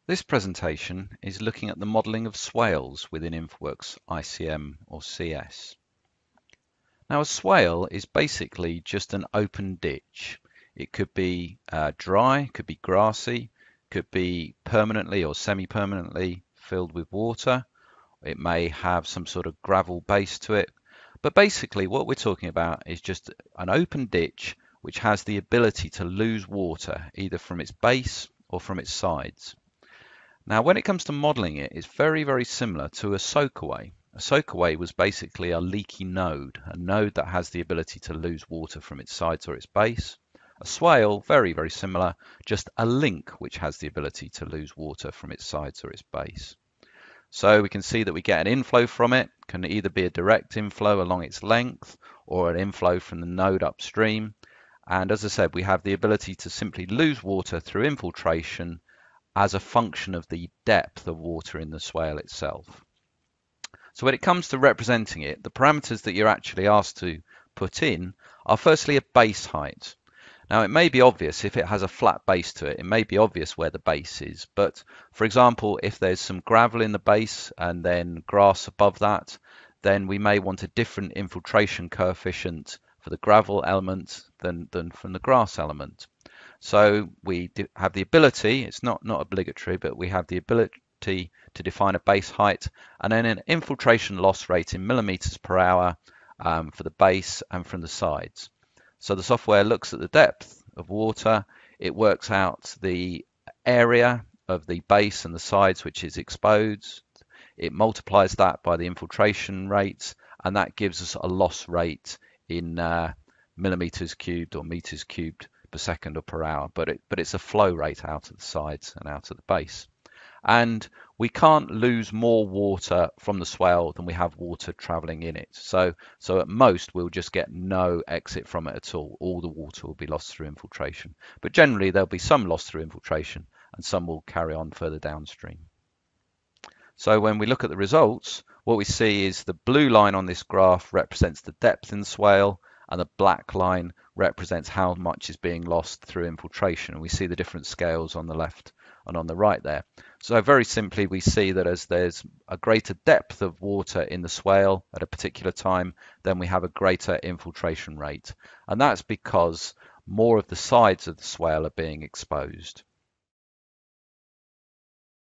This presentation is looking at the modelling of swales within InfoWorks ICM or CS. Now a swale is basically just an open ditch. It could be dry, could be grassy, could be permanently or semi-permanently filled with water. It may have some sort of gravel base to it. But basically what we're talking about is just an open ditch which has the ability to lose water either from its base or from its sides. Now, when it comes to modelling it, it's very, very similar to a soakaway. A soakaway was basically a leaky node, a node that has the ability to lose water from its sides or its base. A swale, very, very similar, just a link which has the ability to lose water from its sides or its base. So we can see that we get an inflow from it, can either be a direct inflow along its length or an inflow from the node upstream. And as I said, we have the ability to simply lose water through infiltration as a function of the depth of water in the swale itself. So when it comes to representing it, the parameters that you're actually asked to put in are firstly a base height. Now it may be obvious if it has a flat base to it, it may be obvious where the base is, but for example, if there's some gravel in the base and then grass above that, then we may want a different infiltration coefficient for the gravel element than from the grass element. So we have the ability, it's not obligatory, but we have the ability to define a base height and then an infiltration loss rate in millimeters per hour for the base and from the sides. So the software looks at the depth of water, it works out the area of the base and the sides which is exposed, it multiplies that by the infiltration rate, and that gives us a loss rate in millimeters cubed or meters cubed per second or per hour, but it's a flow rate out of the sides and out of the base. And we can't lose more water from the swale than we have water traveling in it. So at most we'll just get no exit from it at all. All the water will be lost through infiltration. But generally there'll be some loss through infiltration and some will carry on further downstream. So when we look at the results, what we see is the blue line on this graph represents the depth in the swale, and the black line represents how much is being lost through infiltration. And we see the different scales on the left and on the right there. So very simply, we see that as there's a greater depth of water in the swale at a particular time, then we have a greater infiltration rate. And that's because more of the sides of the swale are being exposed.